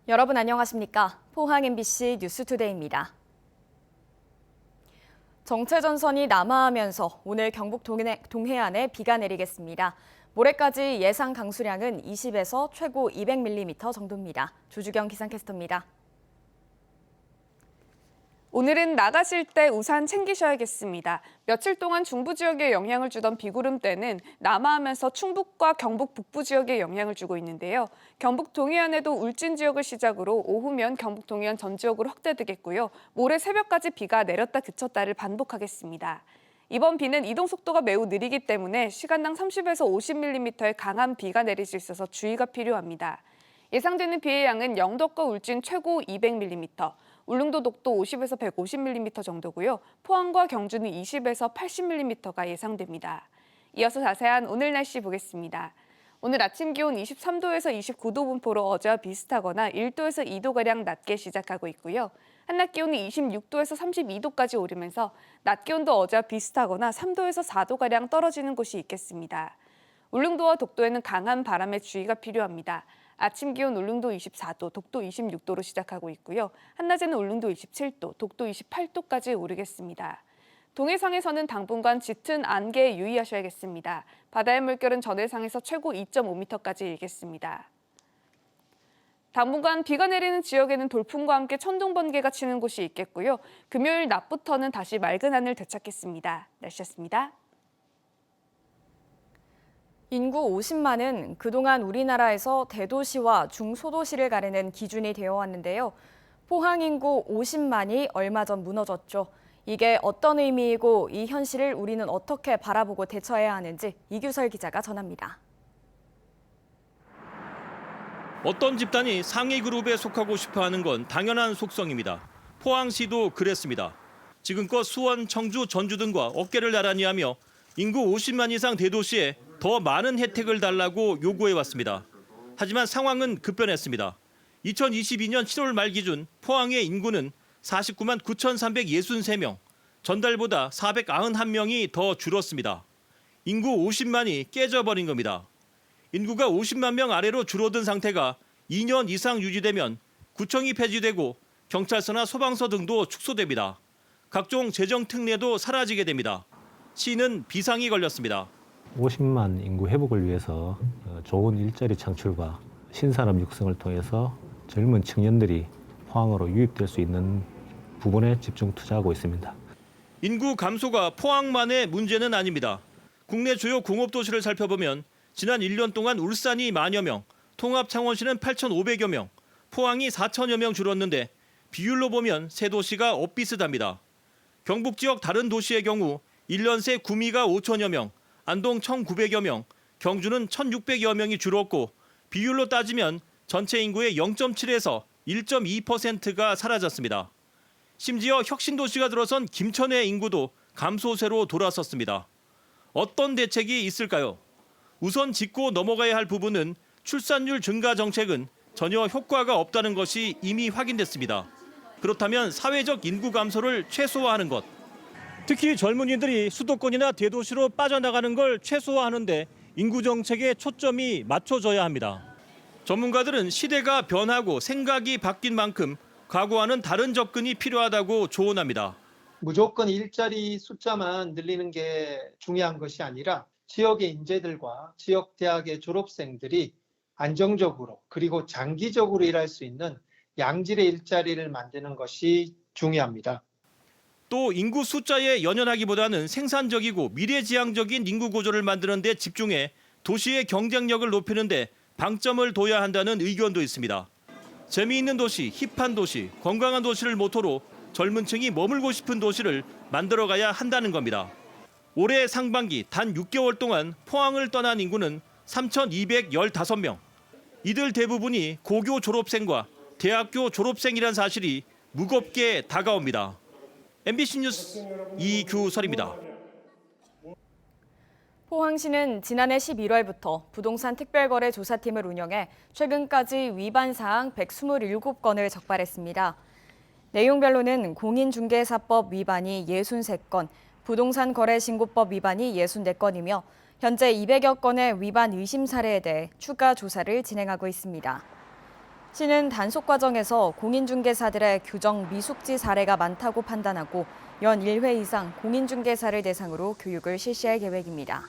여러분 안녕하십니까? 포항 MBC 뉴스투데이입니다. 정체전선이 남하하면서 오늘 경북 동해안에 비가 내리겠습니다. 모레까지 예상 강수량은 20에서 최고 200mm 정도입니다. 조주경 기상캐스터입니다. 오늘은 나가실 때 우산 챙기셔야겠습니다. 며칠 동안 중부 지역에 영향을 주던 비구름대는 남하하면서 충북과 경북 북부 지역에 영향을 주고 있는데요. 경북 동해안에도 울진 지역을 시작으로 오후면 경북 동해안 전 지역으로 확대되겠고요. 모레 새벽까지 비가 내렸다 그쳤다를 반복하겠습니다. 이번 비는 이동 속도가 매우 느리기 때문에 시간당 30에서 50mm의 강한 비가 내릴 수 있어서 주의가 필요합니다. 예상되는 비의 양은 영덕과 울진 최고 200mm, 울릉도 독도 50에서 150mm 정도고요. 포항과 경주는 20에서 80mm가 예상됩니다. 이어서 자세한 오늘 날씨 보겠습니다. 오늘 아침 기온 23도에서 29도 분포로 어제와 비슷하거나 1도에서 2도가량 낮게 시작하고 있고요. 한낮 기온은 26도에서 32도까지 오르면서 낮 기온도 어제와 비슷하거나 3도에서 4도가량 떨어지는 곳이 있겠습니다. 울릉도와 독도에는 강한 바람에 주의가 필요합니다. 아침 기온 울릉도 24도, 독도 26도로 시작하고 있고요. 한낮에는 울릉도 27도, 독도 28도까지 오르겠습니다. 동해상에서는 당분간 짙은 안개에 유의하셔야겠습니다. 바다의 물결은 전해상에서 최고 2.5m까지 일겠습니다. 당분간 비가 내리는 지역에는 돌풍과 함께 천둥 번개가 치는 곳이 있겠고요. 금요일 낮부터는 다시 맑은 하늘 되찾겠습니다. 날씨였습니다. 인구 50만은 그동안 우리나라에서 대도시와 중소도시를 가리는 기준이 되어 왔는데요. 포항 인구 50만이 얼마 전 무너졌죠. 이게 어떤 의미이고 이 현실을 우리는 어떻게 바라보고 대처해야 하는지 이규설 기자가 전합니다. 어떤 집단이 상위 그룹에 속하고 싶어하는 건 당연한 속성입니다. 포항시도 그랬습니다. 지금껏 수원, 청주, 전주 등과 어깨를 나란히 하며 인구 50만 이상 대도시에 더 많은 혜택을 달라고 요구해왔습니다. 하지만 상황은 급변했습니다. 2022년 7월 말 기준 포항의 인구는 49만 9,363명, 전달보다 491명이 더 줄었습니다. 인구 50만이 깨져버린 겁니다. 인구가 50만 명 아래로 줄어든 상태가 2년 이상 유지되면 구청이 폐지되고 경찰서나 소방서 등도 축소됩니다. 각종 재정 특례도 사라지게 됩니다. 시는 비상이 걸렸습니다. 50만 인구 회복을 위해서 좋은 일자리 창출과 신산업 육성을 통해서 젊은 청년들이 포항으로 유입될 수 있는 부분에 집중 투자하고 있습니다. 인구 감소가 포항만의 문제는 아닙니다. 국내 주요 공업도시를 살펴보면 지난 1년 동안 울산이 만여 명, 통합창원시는 8,500여 명, 포항이 4,000여 명 줄었는데 비율로 보면 세 도시가 엇비슷합니다. 경북 지역 다른 도시의 경우 1년 새 구미가 5,000여 명, 안동 1,900여 명, 경주는 1,600여 명이 줄었고 비율로 따지면 전체 인구의 0.7에서 1.2%가 사라졌습니다. 심지어 혁신도시가 들어선 김천의 인구도 감소세로 돌아섰습니다. 어떤 대책이 있을까요? 우선 짚고 넘어가야 할 부분은 출산율 증가 정책은 전혀 효과가 없다는 것이 이미 확인됐습니다. 그렇다면 사회적 인구 감소를 최소화하는 것. 특히 젊은이들이 수도권이나 대도시로 빠져나가는 걸 최소화하는데 인구 정책에 초점이 맞춰져야 합니다. 전문가들은 시대가 변하고 생각이 바뀐 만큼 과거와는 다른 접근이 필요하다고 조언합니다. 무조건 일자리 숫자만 늘리는 게 중요한 것이 아니라 지역의 인재들과 지역 대학의 졸업생들이 안정적으로 그리고 장기적으로 일할 수 있는 양질의 일자리를 만드는 것이 중요합니다. 또 인구 숫자에 연연하기보다는 생산적이고 미래지향적인 인구 구조를 만드는 데 집중해 도시의 경쟁력을 높이는 데 방점을 둬야 한다는 의견도 있습니다. 재미있는 도시, 힙한 도시, 건강한 도시를 모토로 젊은 층이 머물고 싶은 도시를 만들어가야 한다는 겁니다. 올해 상반기 단 6개월 동안 포항을 떠난 인구는 3,215명. 이들 대부분이 고교 졸업생과 대학교 졸업생이란 사실이 무겁게 다가옵니다. MBC 뉴스 이규설입니다. 포항시는 지난해 11월부터 부동산 특별거래 조사팀을 운영해 최근까지 위반 사항 127건을 적발했습니다. 내용별로는 공인중개사법 위반이 63건, 부동산 거래 신고법 위반이 64건이며 현재 200여 건의 위반 의심 사례에 대해 추가 조사를 진행하고 있습니다. 시는 단속 과정에서 공인중개사들의 규정 미숙지 사례가 많다고 판단하고 연 1회 이상 공인중개사를 대상으로 교육을 실시할 계획입니다.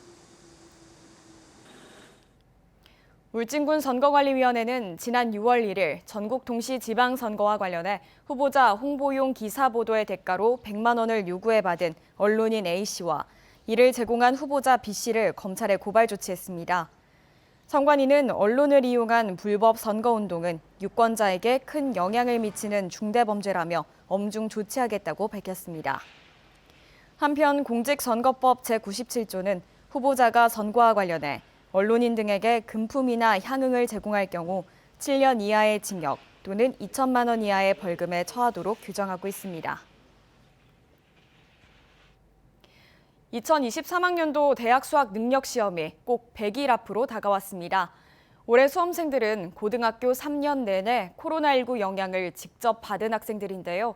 울진군 선거관리위원회는 지난 6월 1일 전국 동시지방선거와 관련해 후보자 홍보용 기사 보도의 대가로 100만 원을 요구해 받은 언론인 A씨와 이를 제공한 후보자 B씨를 검찰에 고발 조치했습니다. 선관위는 언론을 이용한 불법 선거운동은 유권자에게 큰 영향을 미치는 중대범죄라며 엄중 조치하겠다고 밝혔습니다. 한편 공직선거법 제97조는 후보자가 선거와 관련해 언론인 등에게 금품이나 향응을 제공할 경우 7년 이하의 징역 또는 2천만 원 이하의 벌금에 처하도록 규정하고 있습니다. 2023학년도 대학 수학 능력 시험이 꼭 100일 앞으로 다가왔습니다. 올해 수험생들은 고등학교 3년 내내 코로나19 영향을 직접 받은 학생들인데요.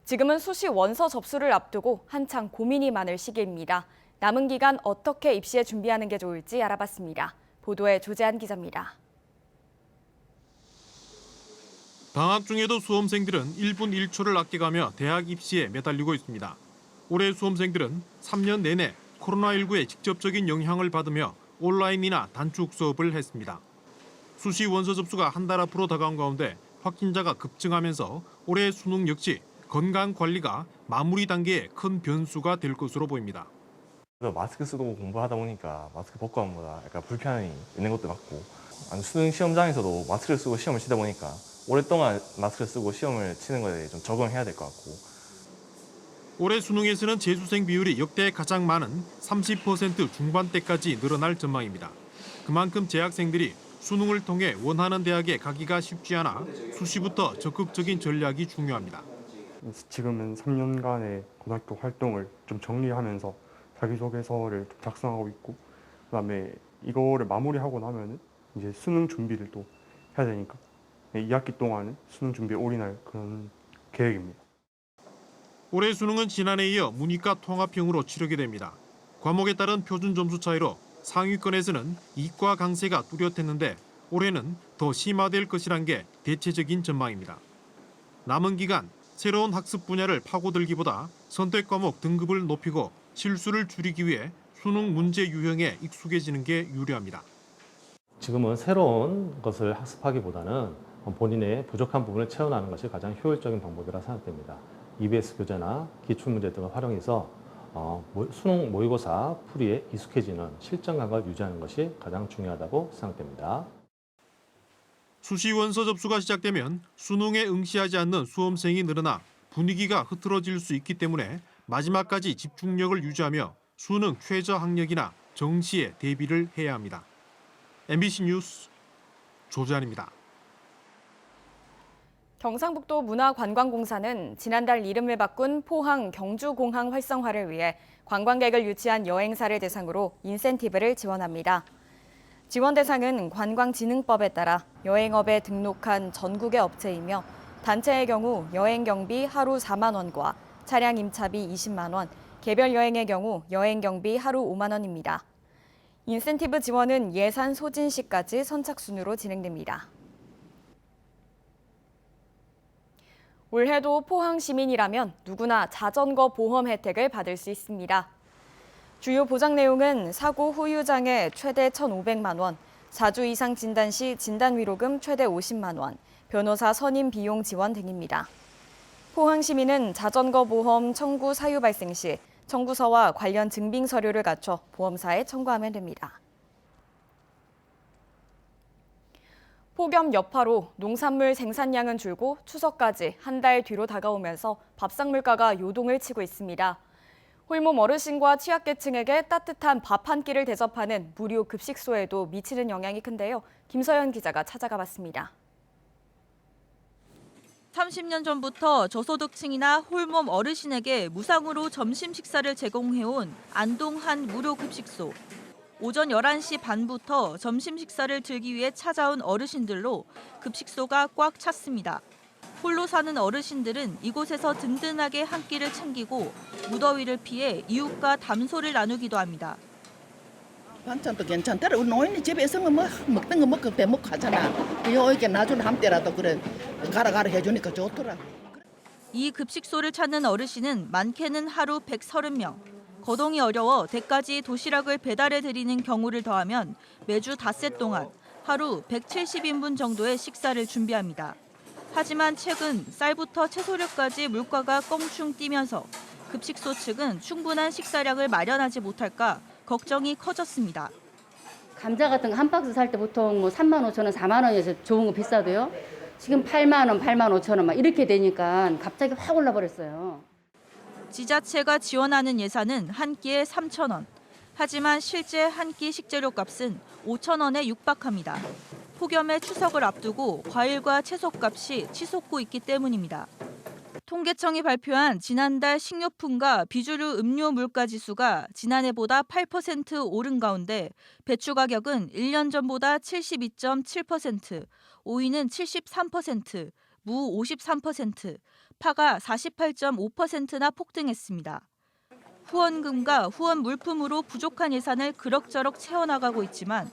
지금은 수시 원서 접수를 앞두고 한창 고민이 많을 시기입니다. 남은 기간 어떻게 입시에 준비하는 게 좋을지 알아봤습니다. 보도에 조재한 기자입니다. 방학 중에도 수험생들은 1분 1초를 아껴가며 대학 입시에 매달리고 있습니다. 올해 수험생들은 3년 내내 코로나19의 직접적인 영향을 받으며 온라인이나 단축 수업을 했습니다. 수시 원서 접수가 한 달 앞으로 다가온 가운데 확진자가 급증하면서 올해 수능 역시 건강 관리가 마무리 단계에 큰 변수가 될 것으로 보입니다. 마스크 쓰고 공부하다 보니까 마스크 벗고 하는 것보다 약간 불편함이 있는 것도 같고 수능 시험장에서도 마스크를 쓰고 시험을 치다 보니까 오랫동안 마스크를 쓰고 시험을 치는 것에 좀 적응해야 될 것 같고 올해 수능에서는 재수생 비율이 역대 가장 많은 30% 중반대까지 늘어날 전망입니다. 그만큼 재학생들이 수능을 통해 원하는 대학에 가기가 쉽지 않아 수시부터 적극적인 전략이 중요합니다. 지금은 3년간의 고등학교 활동을 좀 정리하면서 자기소개서를 좀 작성하고 있고 그다음에 이거를 마무리하고 나면은 이제 수능 준비를 또 해야 되니까 2학기 동안은 수능 준비에 올인할 그런 계획입니다. 올해 수능은 지난해에 이어 문이과 통합형으로 치르게 됩니다. 과목에 따른 표준 점수 차이로 상위권에서는 이과 강세가 뚜렷했는데 올해는 더 심화될 것이란 게 대체적인 전망입니다. 남은 기간 새로운 학습 분야를 파고들기보다 선택 과목 등급을 높이고 실수를 줄이기 위해 수능 문제 유형에 익숙해지는 게 유리합니다. 지금은 새로운 것을 학습하기보다는 본인의 부족한 부분을 채워나가는 것이 가장 효율적인 방법이라 생각됩니다. EBS 교재나 기출문제 등을 활용해서 수능 모의고사 풀이에 익숙해지는 실전 감각을 유지하는 것이 가장 중요하다고 생각됩니다. 수시 원서 접수가 시작되면 수능에 응시하지 않는 수험생이 늘어나 분위기가 흐트러질 수 있기 때문에 마지막까지 집중력을 유지하며 수능 최저 학력이나 정시에 대비를 해야 합니다. MBC 뉴스 조재환입니다. 경상북도 문화관광공사는 지난달 이름을 바꾼 포항 경주공항 활성화를 위해 관광객을 유치한 여행사를 대상으로 인센티브를 지원합니다. 지원 대상은 관광진흥법에 따라 여행업에 등록한 전국의 업체이며 단체의 경우 여행 경비 하루 4만 원과 차량 임차비 20만 원, 개별 여행의 경우 여행 경비 하루 5만 원입니다. 인센티브 지원은 예산 소진 시까지 선착순으로 진행됩니다. 올해도 포항 시민이라면 누구나 자전거 보험 혜택을 받을 수 있습니다. 주요 보장 내용은 사고 후유장애 최대 1,500만 원, 4주 이상 진단 시 진단위로금 최대 50만 원, 변호사 선임 비용 지원 등입니다. 포항 시민은 자전거 보험 청구 사유 발생 시 청구서와 관련 증빙 서류를 갖춰 보험사에 청구하면 됩니다. 폭염 여파로 농산물 생산량은 줄고 추석까지 한 달 뒤로 다가오면서 밥상 물가가 요동을 치고 있습니다. 홀몸 어르신과 취약계층에게 따뜻한 밥 한 끼를 대접하는 무료 급식소에도 미치는 영향이 큰데요. 김서연 기자가 찾아가 봤습니다. 30년 전부터 저소득층이나 홀몸 어르신에게 무상으로 점심 식사를 제공해온 안동 한 무료 급식소. 오전 11시 반부터 점심 식사를 들기 위해 찾아온 어르신들로 급식소가 꽉 찼습니다. 홀로 사는 어르신들은 이곳에서 든든하게 한 끼를 챙기고 무더위를 피해 이웃과 담소를 나누기도 합니다. 반찬도 괜찮더라. 우리 노인이 집에 있으면 뭐 먹던 거 먹고 대먹고 하잖아. 이렇게 나중에 한 때라도 그래 가라 해주니까 좋더라. 이 급식소를 찾는 어르신은 많게는 하루 130명. 거동이 어려워 댁까지 도시락을 배달해드리는 경우를 더하면 매주 닷새 동안 하루 170인분 정도의 식사를 준비합니다. 하지만 최근 쌀부터 채소류까지 물가가 껑충 뛰면서 급식소 측은 충분한 식사량을 마련하지 못할까 걱정이 커졌습니다. 감자 같은 거 한 박스 살 때 보통 뭐 3만 5천 원, 4만 원에서 좋은 거 비싸도요. 지금 8만 원, 8만 5천 원 막 이렇게 되니까 갑자기 확 올라버렸어요. 지자체가 지원하는 예산은 한 끼에 3천 원. 하지만 실제 한 끼 식재료 값은 5천 원에 육박합니다. 폭염의 추석을 앞두고 과일과 채소 값이 치솟고 있기 때문입니다. 통계청이 발표한 지난달 식료품과 비주류 음료 물가 지수가 지난해보다 8% 오른 가운데 배추 가격은 1년 전보다 72.7%, 오이는 73%, 무 53%, 파가 48.5%나 폭등했습니다. 후원금과 후원 물품으로 부족한 예산을 그럭저럭 채워나가고 있지만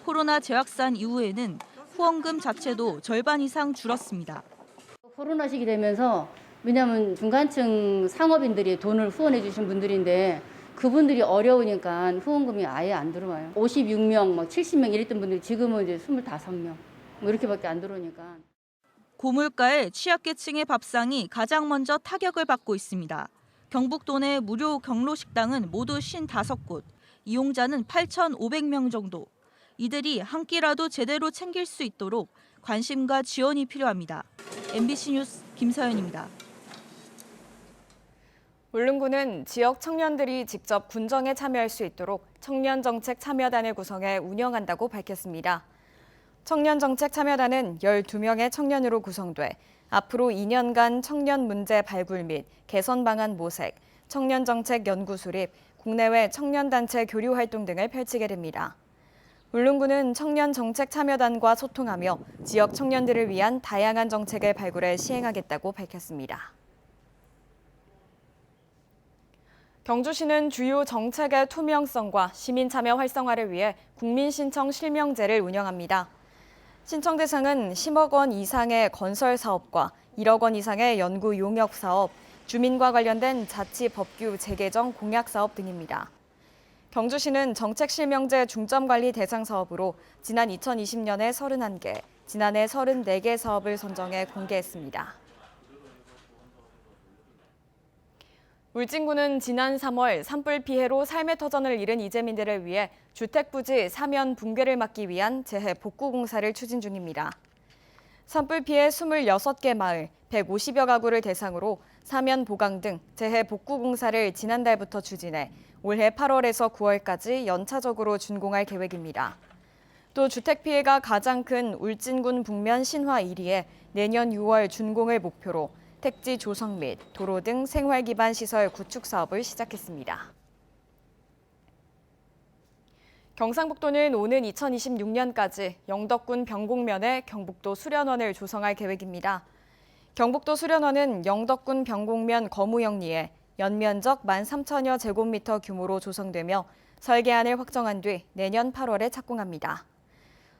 코로나 재확산 이후에는 후원금 자체도 절반 이상 줄었습니다. 코로나 시기 되면서 왜냐하면 중간층 상업인들이 돈을 후원해 주신 분들인데 그분들이 어려우니까 후원금이 아예 안 들어와요. 56명, 뭐 70명 이랬던 분들이 지금은 이제 25명 뭐 이렇게밖에 안 들어오니까. 고물가에 취약계층의 밥상이 가장 먼저 타격을 받고 있습니다. 경북도 내 무료 경로식당은 모두 55곳, 이용자는 8,500명 정도. 이들이 한 끼라도 제대로 챙길 수 있도록 관심과 지원이 필요합니다. MBC 뉴스 김서연입니다. 울릉군은 지역 청년들이 직접 군정에 참여할 수 있도록 청년정책 참여단을 구성해 운영한다고 밝혔습니다. 청년정책 참여단은 12명의 청년으로 구성돼 앞으로 2년간 청년 문제 발굴 및 개선 방안 모색, 청년정책 연구 수립, 국내외 청년단체 교류 활동 등을 펼치게 됩니다. 울릉군은 청년정책 참여단과 소통하며 지역 청년들을 위한 다양한 정책을 발굴해 시행하겠다고 밝혔습니다. 경주시는 주요 정책의 투명성과 시민 참여 활성화를 위해 국민신청 실명제를 운영합니다. 신청 대상은 10억 원 이상의 건설 사업과 1억 원 이상의 연구 용역 사업, 주민과 관련된 자치 법규 재개정 공약 사업 등입니다. 경주시는 정책 실명제 중점 관리 대상 사업으로 지난 2020년에 31개, 지난해 34개 사업을 선정해 공개했습니다. 울진군은 지난 3월 산불 피해로 삶의 터전을 잃은 이재민들을 위해 주택 부지 사면 붕괴를 막기 위한 재해 복구 공사를 추진 중입니다. 산불 피해 26개 마을, 150여 가구를 대상으로 사면 보강 등 재해 복구 공사를 지난달부터 추진해 올해 8월에서 9월까지 연차적으로 준공할 계획입니다. 또 주택 피해가 가장 큰 울진군 북면 신화 1리에 내년 6월 준공을 목표로 택지 조성 및 도로 등 생활 기반 시설 구축 사업을 시작했습니다. 경상북도는 오는 2026년까지 영덕군 병곡면에 경북도 수련원을 조성할 계획입니다. 경북도 수련원은 영덕군 병곡면 거무영리에 연면적 13,000여 제곱미터 규모로 조성되며 설계안을 확정한 뒤 내년 8월에 착공합니다.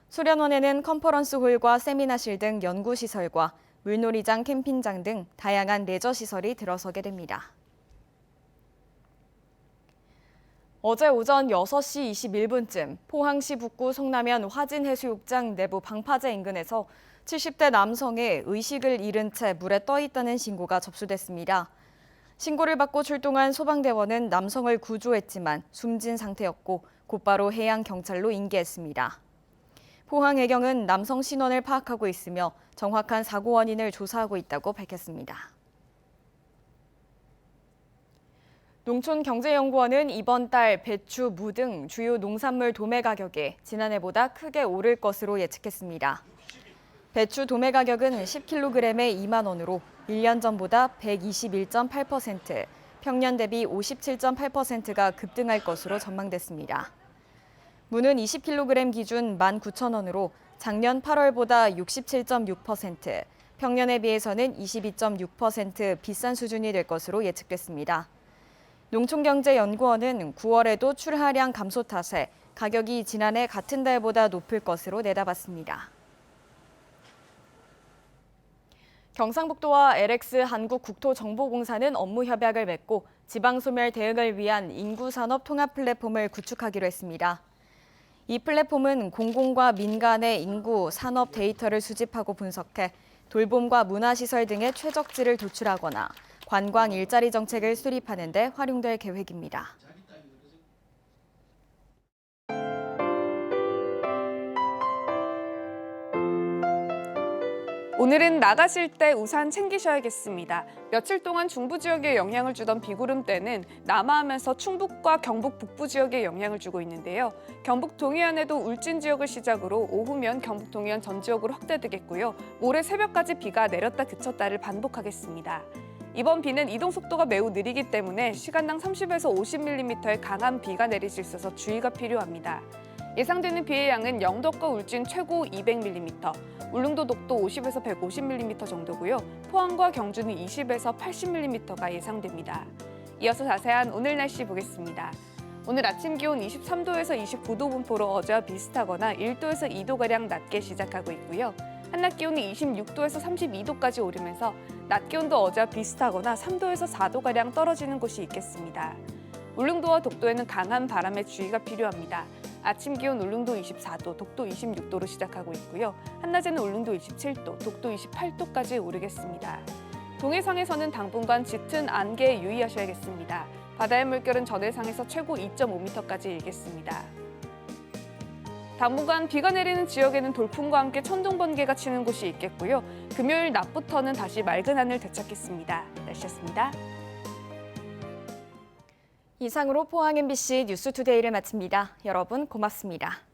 수련원에는 컨퍼런스홀과 세미나실 등 연구시설과 물놀이장, 캠핑장 등 다양한 레저 시설이 들어서게 됩니다. 어제 오전 6시 21분쯤 포항시 북구 송남현 화진해수욕장 내부 방파제 인근에서 70대 남성이 의식을 잃은 채 물에 떠 있다는 신고가 접수됐습니다. 신고를 받고 출동한 소방대원은 남성을 구조했지만 숨진 상태였고 곧바로 해양경찰로 인계했습니다. 포항해경은 남성 신원을 파악하고 있으며 정확한 사고 원인을 조사하고 있다고 밝혔습니다. 농촌경제연구원은 이번 달 배추, 무 등 주요 농산물 도매 가격이 지난해보다 크게 오를 것으로 예측했습니다. 배추 도매 가격은 10kg에 2만 원으로 1년 전보다 121.8%, 평년 대비 57.8%가 급등할 것으로 전망됐습니다. 무는 20kg 기준 19,000원으로 작년 8월보다 67.6%, 평년에 비해서는 22.6% 비싼 수준이 될 것으로 예측됐습니다. 농촌경제연구원은 9월에도 출하량 감소 탓에 가격이 지난해 같은 달보다 높을 것으로 내다봤습니다. 경상북도와 LX 한국국토정보공사는 업무 협약을 맺고 지방소멸 대응을 위한 인구산업 통합 플랫폼을 구축하기로 했습니다. 이 플랫폼은 공공과 민간의 인구, 산업 데이터를 수집하고 분석해 돌봄과 문화시설 등의 최적지를 도출하거나 관광 일자리 정책을 수립하는 데 활용될 계획입니다. 오늘은 나가실 때 우산 챙기셔야겠습니다. 며칠 동안 중부 지역에 영향을 주던 비구름대는 남하하면서 충북과 경북 북부 지역에 영향을 주고 있는데요. 경북 동해안에도 울진 지역을 시작으로 오후면 경북 동해안 전 지역으로 확대되겠고요. 모레 새벽까지 비가 내렸다 그쳤다를 반복하겠습니다. 이번 비는 이동 속도가 매우 느리기 때문에 시간당 30에서 50mm의 강한 비가 내릴 수 있어서 주의가 필요합니다. 예상되는 비의 양은 영덕과 울진 최고 200mm, 울릉도 독도 50에서 150mm 정도고요. 포항과 경주는 20에서 80mm가 예상됩니다. 이어서 자세한 오늘 날씨 보겠습니다. 오늘 아침 기온 23도에서 29도 분포로 어제와 비슷하거나 1도에서 2도가량 낮게 시작하고 있고요. 한낮 기온이 26도에서 32도까지 오르면서 낮 기온도 어제와 비슷하거나 3도에서 4도가량 떨어지는 곳이 있겠습니다. 울릉도와 독도에는 강한 바람에 주의가 필요합니다. 아침 기온 울릉도 24도, 독도 26도로 시작하고 있고요. 한낮에는 울릉도 27도, 독도 28도까지 오르겠습니다. 동해상에서는 당분간 짙은 안개에 유의하셔야겠습니다. 바다의 물결은 전해상에서 최고 2.5m까지 일겠습니다. 당분간 비가 내리는 지역에는 돌풍과 함께 천둥 번개가 치는 곳이 있겠고요. 금요일 낮부터는 다시 맑은 하늘 되찾겠습니다. 날씨였습니다. 이상으로 포항 MBC 뉴스투데이를 마칩니다. 여러분 고맙습니다.